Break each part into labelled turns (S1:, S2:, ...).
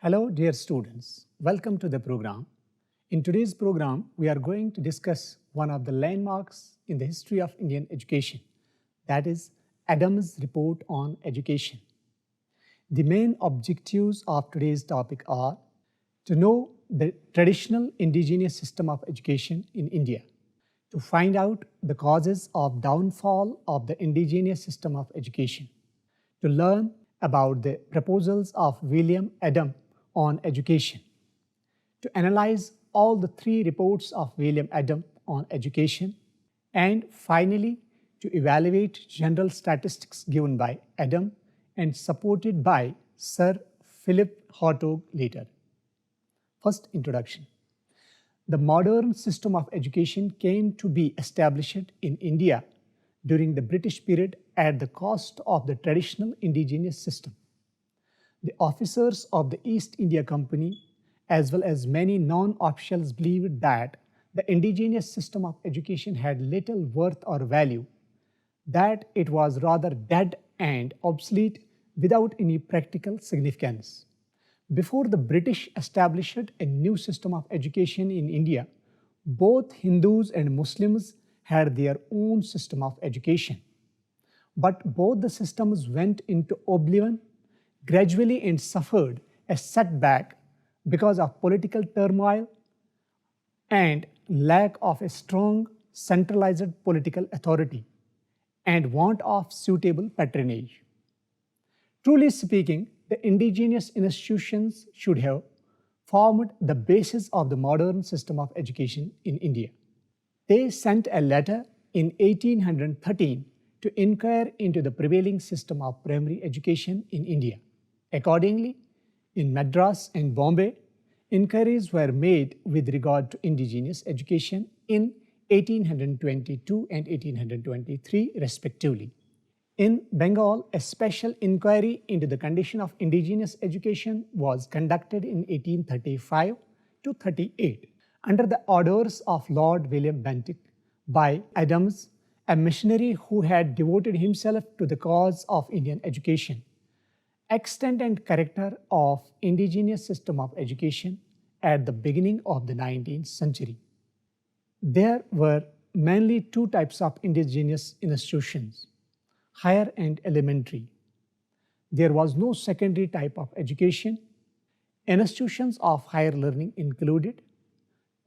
S1: Hello, dear students. Welcome to the program. In today's program, we are going to discuss one of the landmarks in the history of Indian education, that is, Adams' Report on Education. The main objectives of today's topic are to know the traditional indigenous system of education in India, to find out the causes of downfall of the indigenous system of education, to learn about the proposals of William Adam on education, to analyze all the three reports of William Adam on education, and finally to evaluate general statistics given by Adam and supported by Sir Philip Hartog later. First, introduction. The modern system of education came to be established in India during the British period at the cost of the traditional indigenous system. The officers of the East India Company, as well as many non-officials, believed that the indigenous system of education had little worth or value, that it was rather dead and obsolete without any practical significance. Before the British established a new system of education in India, both Hindus and Muslims had their own system of education. But both the systems went into oblivion gradually and suffered a setback because of political turmoil and lack of a strong centralized political authority and want of suitable patronage. Truly speaking, the indigenous institutions should have formed the basis of the modern system of education in India. They sent a letter in 1813 to inquire into the prevailing system of primary education in India. Accordingly, in Madras and Bombay, inquiries were made with regard to indigenous education in 1822 and 1823 respectively. In Bengal, a special inquiry into the condition of indigenous education was conducted in 1835 to 38 under the orders of Lord William Bentinck by Adams, a missionary who had devoted himself to the cause of Indian education. Extent and character of indigenous system of education at the beginning of the 19th century. There were mainly two types of indigenous institutions, higher and elementary. There was no secondary type of education. Institutions of higher learning included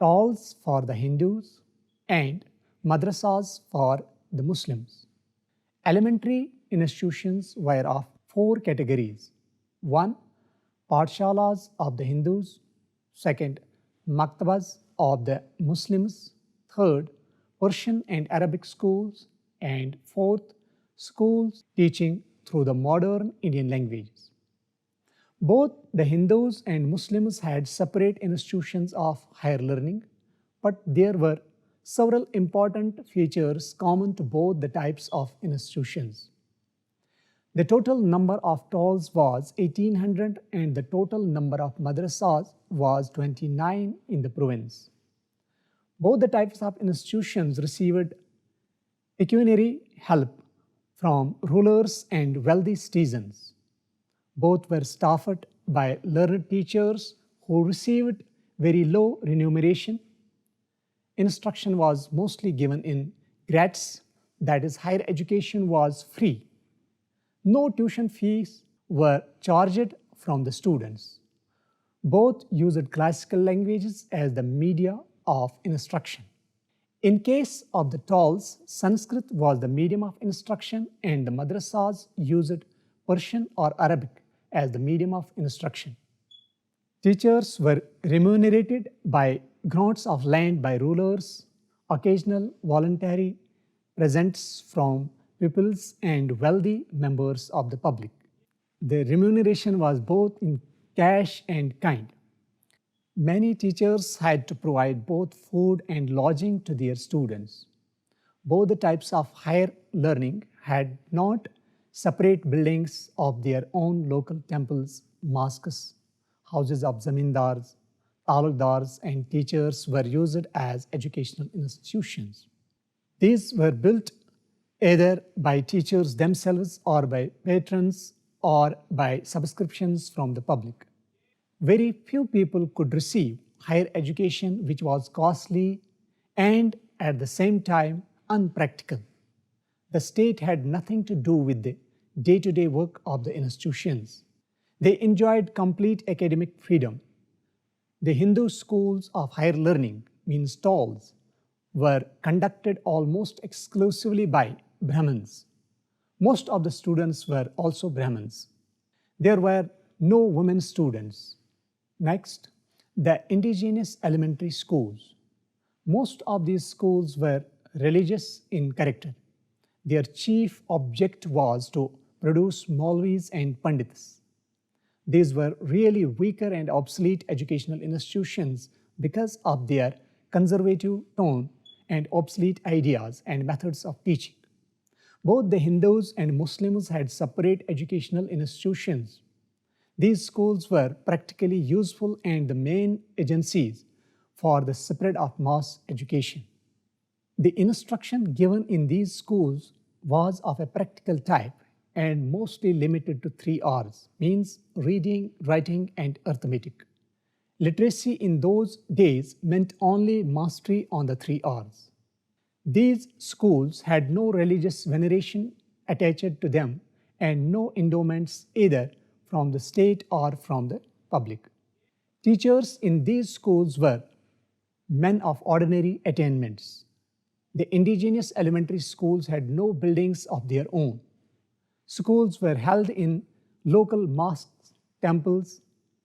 S1: talls for the Hindus and madrasas for the Muslims. Elementary institutions were of four categories. 1. Pathshalas of the Hindus. 2nd. Maktabas of the Muslims. 3rd. Persian and Arabic schools. And 4th. Schools teaching through the modern Indian languages. Both the Hindus and Muslims had separate institutions of higher learning, but there were several important features common to both the types of institutions. The total number of talls was 1800 and the total number of madrasas was 29 in the province. Both the types of institutions received pecuniary help from rulers and wealthy citizens. Both were staffed by learned teachers who received very low remuneration. Instruction was mostly given in gratis, that is, higher education was free. No tuition fees were charged from the students. Both used classical languages as the media of instruction. In case of the talls, Sanskrit was the medium of instruction and the madrasas used Persian or Arabic as the medium of instruction. Teachers were remunerated by grants of land by rulers, occasional voluntary presents from pupils and wealthy members of the public. The remuneration was both in cash and kind. Many teachers had to provide both food and lodging to their students. Both the types of higher learning had not separate buildings of their own local temples, mosques, houses of zamindars, talukdars, and teachers were used as educational institutions. These were built either by teachers themselves or by patrons or by subscriptions from the public. Very few people could receive higher education, which was costly and at the same time unpractical. The state had nothing to do with the day to day work of the institutions. They enjoyed complete academic freedom. The Hindu schools of higher learning, means stalls, were conducted almost exclusively by Brahmins. Most of the students were also Brahmins. There were no women students. Next, the indigenous elementary schools. Most of these schools were religious in character. Their chief object was to produce Maulvis and Pandits. These were really weaker and obsolete educational institutions because of their conservative tone and obsolete ideas and methods of teaching. Both the Hindus and Muslims had separate educational institutions. These schools were practically useful and the main agencies for the spread of mass education. The instruction given in these schools was of a practical type and mostly limited to 3 R's, means reading, writing, and arithmetic. Literacy in those days meant only mastery on the 3 R's. These schools had no religious veneration attached to them and no endowments either from the state or from the public. Teachers in these schools were men of ordinary attainments. The indigenous elementary schools had no buildings of their own. Schools were held in local mosques, temples,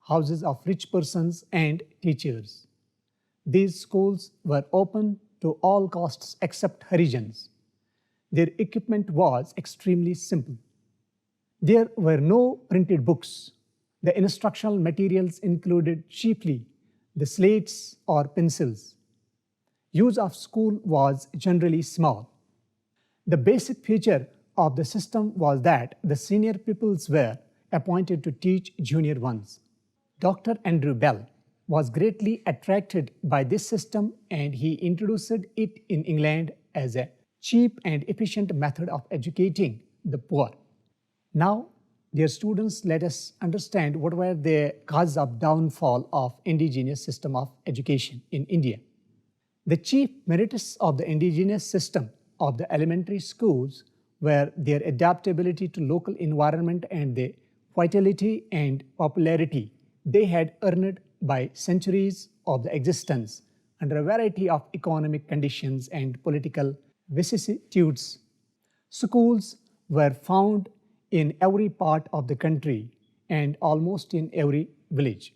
S1: houses of rich persons, and teachers. These schools were open to all castes except Harijans. Their equipment was extremely simple. There were no printed books. The instructional materials included chiefly the slates or pencils. Use of school was generally small. The basic feature of the system was that the senior pupils were appointed to teach junior ones. Dr. Andrew Bell was greatly attracted by this system and he introduced it in England as a cheap and efficient method of educating the poor. Now, dear students, let us understand what were the causes of downfall of indigenous system of education in India. The chief merits of the indigenous system of the elementary schools were their adaptability to local environment and the vitality and popularity they had earned by centuries of the existence under a variety of economic conditions and political vicissitudes. Schools were found in every part of the country and almost in every village.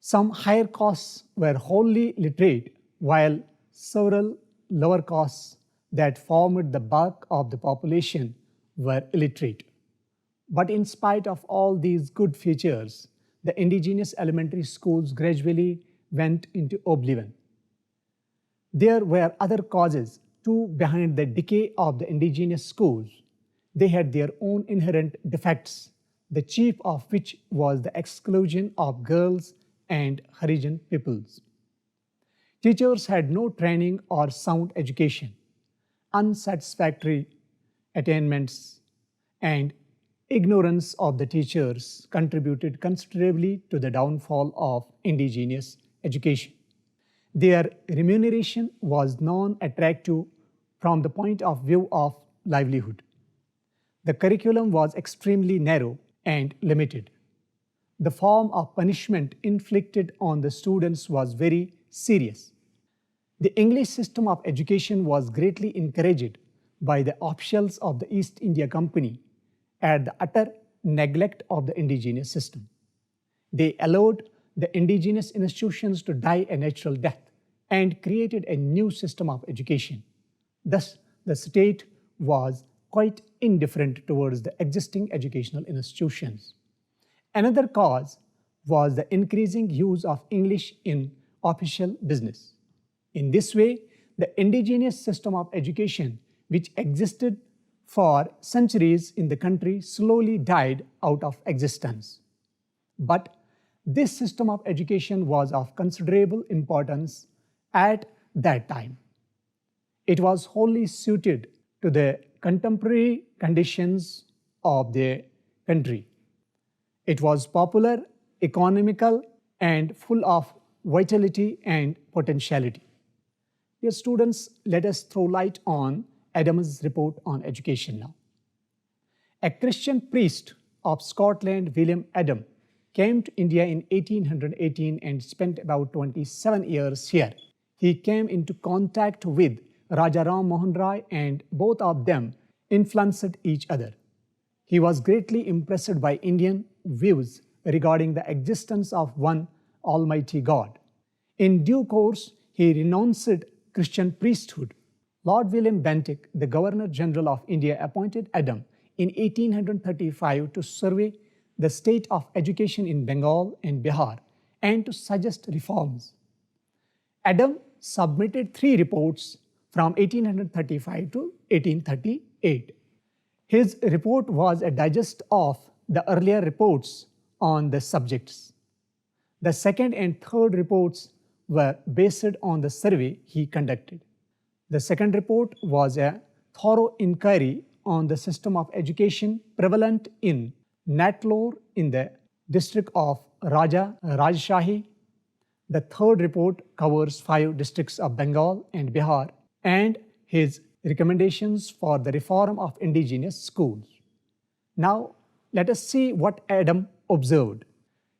S1: Some higher castes were wholly literate, while several lower castes that formed the bulk of the population were illiterate. But in spite of all these good features, the indigenous elementary schools gradually went into oblivion. There were other causes too behind the decay of the indigenous schools. They had their own inherent defects, the chief of which was the exclusion of girls and Harijan peoples. Teachers had no training or sound education. Unsatisfactory attainments and ignorance of the teachers contributed considerably to the downfall of indigenous education. Their remuneration was non-attractive from the point of view of livelihood. The curriculum was extremely narrow and limited. The form of punishment inflicted on the students was very serious. The English system of education was greatly encouraged by the officials of the East India Company at the utter neglect of the indigenous system. They allowed the indigenous institutions to die a natural death and created a new system of education. Thus, the state was quite indifferent towards the existing educational institutions. Another cause was the increasing use of English in official business. In this way, the indigenous system of education, which existed for centuries in the country, slowly died out of existence. But this system of education was of considerable importance at that time. It was wholly suited to the contemporary conditions of the country. It was popular economical, and full of vitality and potentiality. Dear students, let us throw light on Adams' report on education now. A Christian priest of Scotland, William Adam, came to India in 1818 and spent about 27 years here. He came into contact with Raja Ram Mohan Rai, and both of them influenced each other. He was greatly impressed by Indian views regarding the existence of one Almighty God. In due course, he renounced Christian priesthood. Lord William Bentinck, the Governor General of India, appointed Adam in 1835 to survey the state of education in Bengal and Bihar and to suggest reforms. Adam submitted 3 reports from 1835 to 1838. His report was a digest of the earlier reports on the subjects. The second and third reports were based on the survey he conducted. The second report was a thorough inquiry on the system of education prevalent in Natlore in the district of Rajshahi. The third report covers 5 districts of Bengal and Bihar and his recommendations for the reform of indigenous schools. Now, let us see what Adam observed.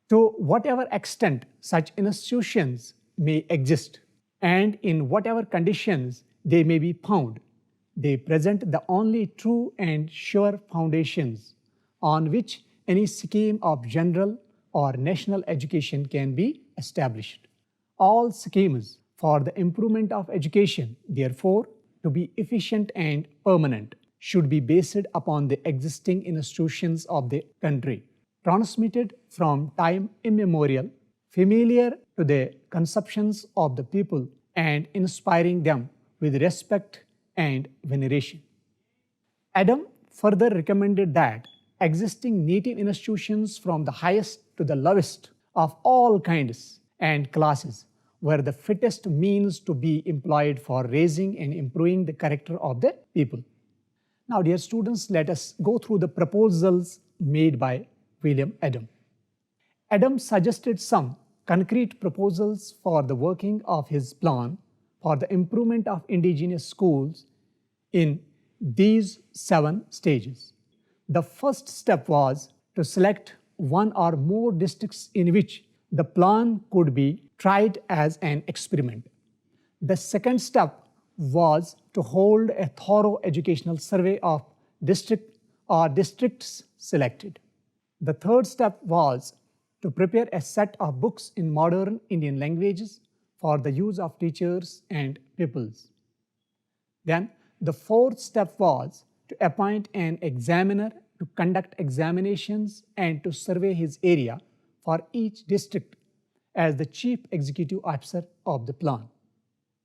S1: To whatever extent such institutions may exist and in whatever conditions they may be found, they present the only true and sure foundations on which any scheme of general or national education can be established. All schemes for the improvement of education, therefore, to be efficient and permanent, should be based upon the existing institutions of the country, transmitted from time immemorial, familiar to the conceptions of the people, and inspiring them with respect and veneration. Adam further recommended that existing native institutions from the highest to the lowest of all kinds and classes were the fittest means to be employed for raising and improving the character of the people. Now, dear students, let us go through the proposals made by William Adam. Adam suggested some concrete proposals for the working of his plan for the improvement of indigenous schools in these 7 stages. The first step was to select 1 or more districts in which the plan could be tried as an experiment. The second step was to hold a thorough educational survey of districts selected. The third step was to prepare a set of books in modern Indian languages for the use of teachers and pupils. Then the fourth step was to appoint an examiner to conduct examinations and to survey his area for each district as the chief executive officer of the plan.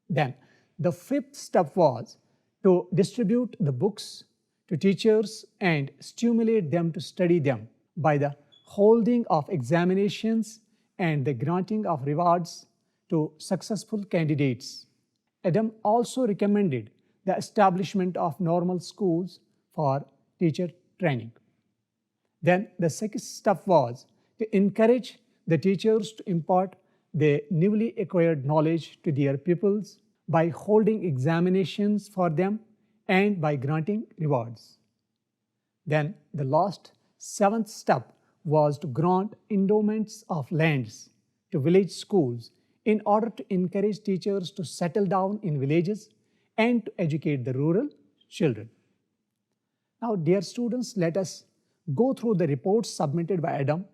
S1: Then the fifth step was to distribute the books to teachers and stimulate them to study them by the holding of examinations and the granting of rewards to successful candidates. Adam also recommended the establishment of normal schools for teacher training. Then the sixth step was to encourage the teachers to impart their newly acquired knowledge to their pupils by holding examinations for them and by granting rewards. Then the last 7th step was to grant endowments of lands to village schools in order to encourage teachers to settle down in villages and to educate the rural children. Now, dear students, let us go through the reports submitted by Adam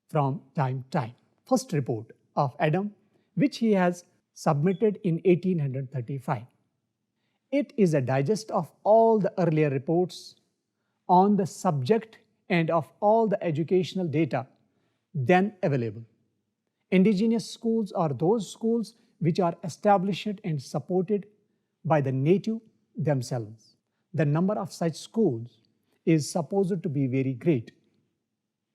S1: from time to time. First report of Adam, which he has submitted in 1835. It is a digest of all the earlier reports on the subject and of all the educational data then available. Indigenous schools are those schools which are established and supported by the native themselves. The number of such schools is supposed to be very great.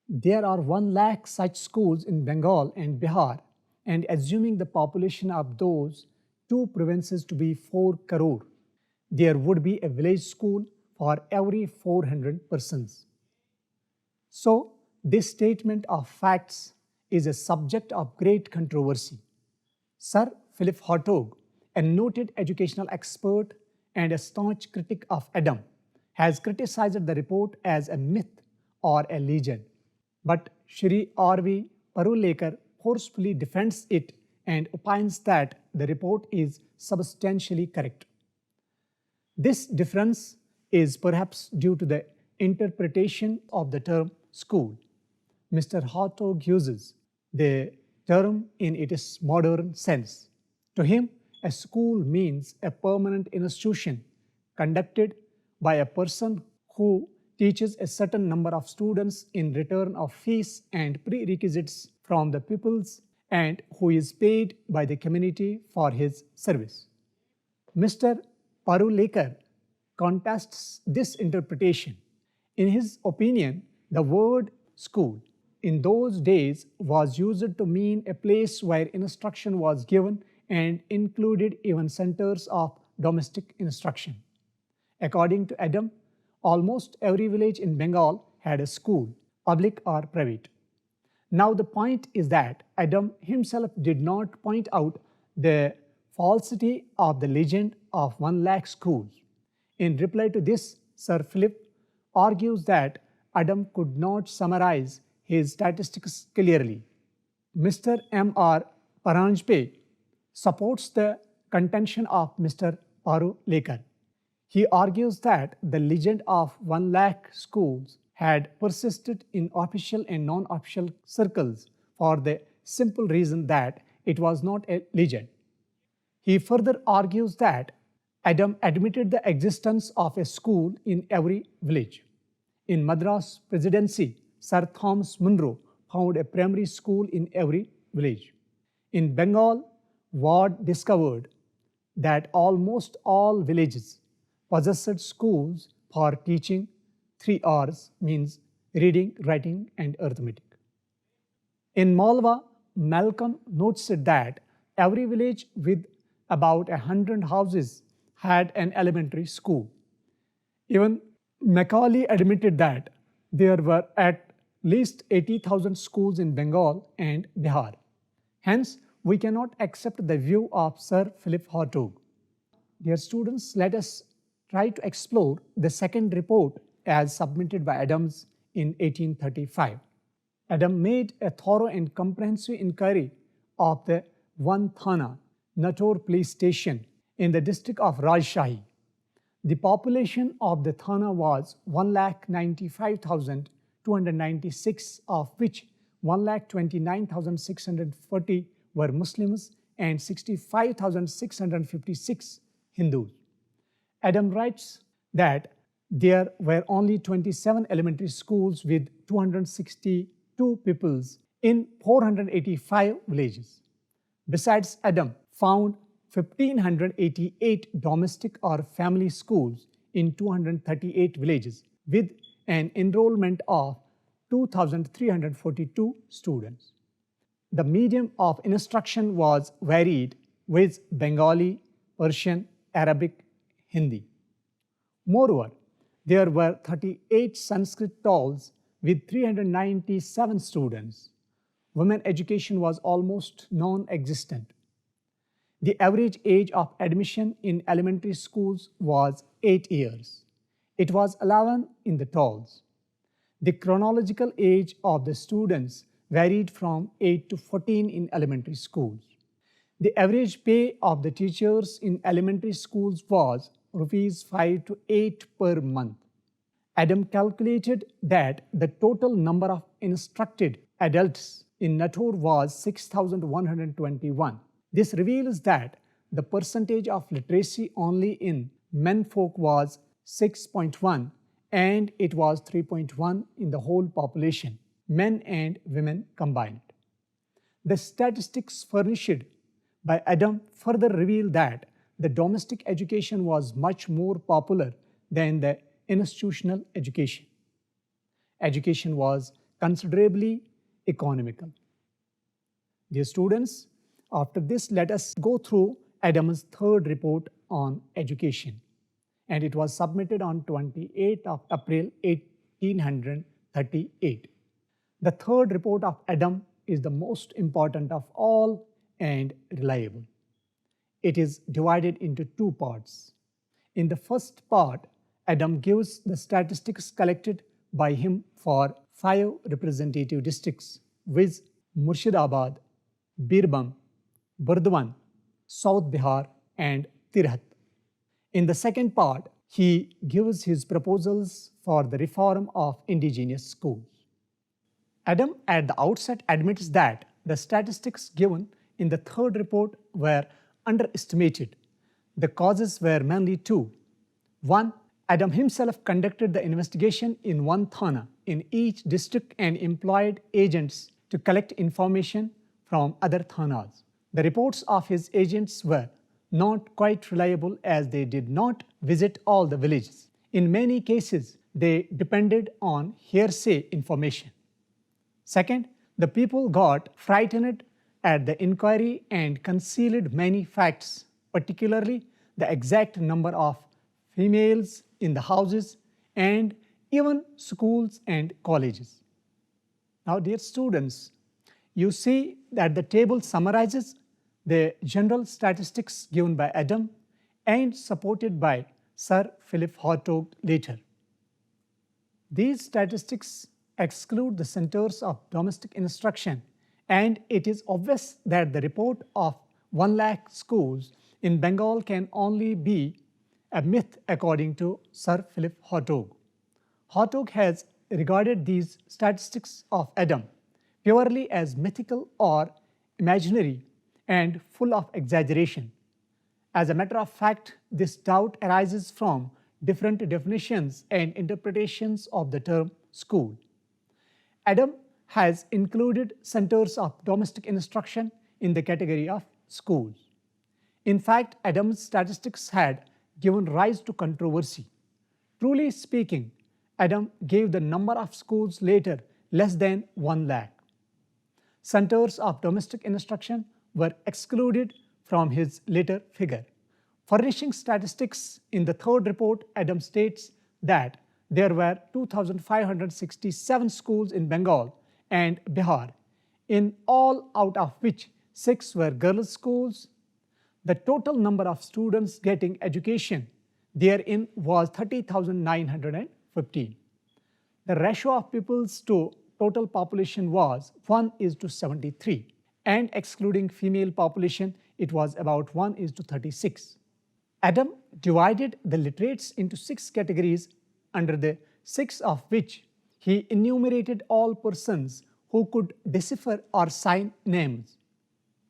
S1: There are 1 lakh such schools in Bengal and Bihar, and assuming the population of those 2 provinces to be 4 crore, there would be a village school for every 400 persons. So, this statement of facts is a subject of great controversy. Sir Philip Hartog, a noted educational expert and a staunch critic of Adam, has criticized the report as a myth or a legend. But Shri R.V. Parulekar forcefully defends it and opines that the report is substantially correct. This difference is perhaps due to the interpretation of the term school. Mr. Hartog uses the term in its modern sense. To him, a school means a permanent institution conducted by a person who teaches a certain number of students in return of fees and prerequisites from the pupils and who is paid by the community for his service. Mr. Parulekar contests this interpretation. In his opinion, the word school in those days was used to mean a place where instruction was given and included even centers of domestic instruction. According to Adam, almost every village in Bengal had a school, public or private. Now the point is that Adam himself did not point out the falsity of the legend of 1 lakh schools. In reply to this, Sir Philip argues that Adam could not summarize his statistics clearly. Mr. M.R. Paranjpe supports the contention of Mr. Parulekar. He argues that the legend of 1 lakh schools had persisted in official and non-official circles for the simple reason that it was not a legend. He further argues that Adam admitted the existence of a school in every village. In Madras Presidency, Sir Thomas Munro found a primary school in every village. In Bengal, Ward discovered that almost all villages possessed schools for teaching 3 R's, means reading, writing, and arithmetic. In Malwa, Malcolm notes that every village with about 100 houses had an elementary school. Even Macaulay admitted that there were at least 80,000 schools in Bengal and Bihar. Hence, we cannot accept the view of Sir Philip Hartog. Dear students, let us try to explore the second report as submitted by Adams in 1835. Adam made a thorough and comprehensive inquiry of the one Thana, Nator police station in the district of Rajshahi. The population of the Thana was 1,95,296, of which 1,29,640 were Muslims and 65,656 Hindus. Adam writes that there were only 27 elementary schools with 262 pupils in 485 villages. Besides, Adam found 1,588 domestic or family schools in 238 villages with an enrollment of 2,342 students. The medium of instruction was varied with Bengali, Persian, Arabic, Hindi. Moreover, there were 38 Sanskrit stalls with 397 students. Women education was almost non-existent. The average age of admission in elementary schools was 8 years. It was 11 in the stalls. The chronological age of the students varied from 8 to 14 in elementary schools. The average pay of the teachers in elementary schools was Rs 5 to 8 per month. Adam calculated that the total number of instructed adults in Nator was 6,121. This reveals that the percentage of literacy only in menfolk was 6.1 and it was 3.1 in the whole population, men and women combined. The statistics furnished by Adam further reveal that the domestic education was much more popular than the institutional education. Education was considerably economical. Dear students, after this, let us go through Adam's third report on education, and it was submitted on 28th of April 1838. The third report of Adam is the most important of all and reliable. It is divided into two parts. In the first part, Adam gives the statistics collected by him for 5 representative districts, viz. Murshidabad, Birbhum, Burdwan, South Bihar, and Tirhat. In the second part, he gives his proposals for the reform of indigenous schools. Adam at the outset admits that the statistics given in the third report were underestimated. The causes were mainly two. One, Adam himself conducted the investigation in one thana in each district and employed agents to collect information from other thanas. The reports of his agents were not quite reliable as they did not visit all the villages. In many cases, they depended on hearsay information. Second, the people got frightened at the inquiry and concealed many facts, particularly the exact number of females in the houses and even schools and colleges. Now, dear students, you see that the table summarizes the general statistics given by Adam and supported by Sir Philip Hartog later. These statistics exclude the centers of domestic instruction, and it is obvious that the report of 1 lakh schools in Bengal can only be a myth according to Sir Philip Hartog. Hartog has regarded these statistics of Adam purely as mythical or imaginary and full of exaggeration. As a matter of fact, this doubt arises from different definitions and interpretations of the term school. Adam has included centers of domestic instruction in the category of schools. In fact, Adam's statistics had given rise to controversy. Truly speaking, Adam gave the number of schools later less than 1 lakh. Centers of domestic instruction were excluded from his later figure. Furnishing statistics in the third report, Adam states that there were 2,567 schools in Bengal and Bihar, in all out of which 6 were girls' schools. The total number of students getting education therein was 30,915. The ratio of pupils to total population was 1:73, and excluding female population, it was about 1:36. Adam divided the literates into 6 categories, under the 6 of which he enumerated all persons who could decipher or sign names.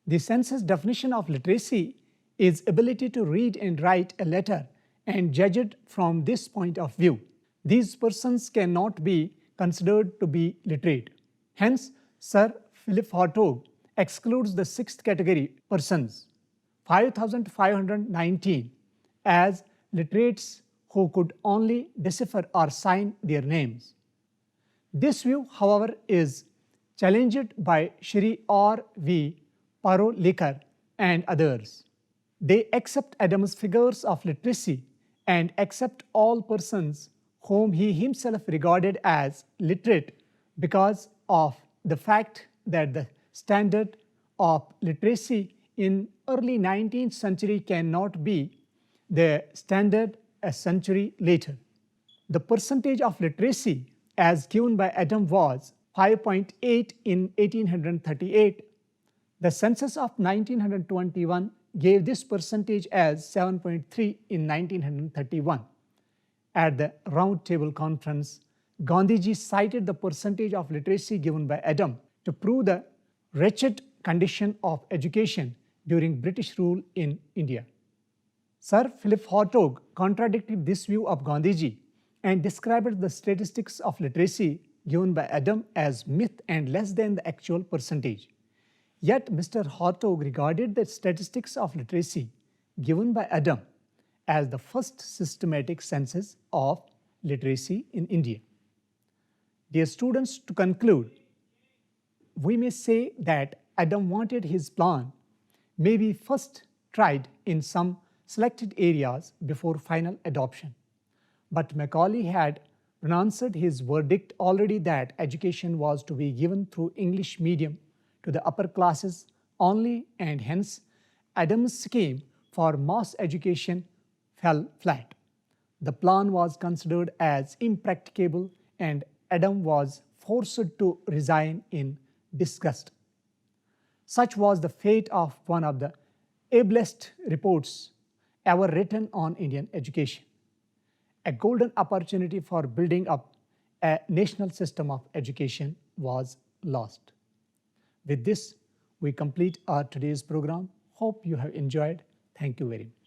S1: The census definition of literacy is ability to read and write a letter, and judged from this point of view, these persons cannot be considered to be literate. Hence, Sir Philip Hartog excludes the 6th category persons, 5,519, as literates who could only decipher or sign their names. This view, however, is challenged by Shri R. V. Parolikar and others. They accept Adam's figures of literacy and accept all persons whom he himself regarded as literate because of the fact that the standard of literacy in early 19th century cannot be the standard a century later. The percentage of literacy as given by Adam was 5.8 in 1838. The census of 1921 gave this percentage as 7.3 in 1931. At the Round Table Conference, Gandhiji cited the percentage of literacy given by Adam to prove the wretched condition of education during British rule in India. Sir Philip Hartog contradicted this view of Gandhiji and described the statistics of literacy given by Adam as myth and less than the actual percentage. Yet Mr. Hartog regarded the statistics of literacy given by Adam as the first systematic census of literacy in India. Dear students, to conclude, we may say that Adam wanted his plan may be first tried in some selected areas before final adoption. But Macaulay had pronounced his verdict already that education was to be given through English medium to the upper classes only, and hence Adams' scheme for mass education fell flat. The plan was considered as impracticable, and Adam was forced to resign in disgust. Such was the fate of one of the ablest reports ever written on Indian education. A golden opportunity for building up a national system of education was lost. With this, we complete our today's program. Hope you have enjoyed. Thank you very much.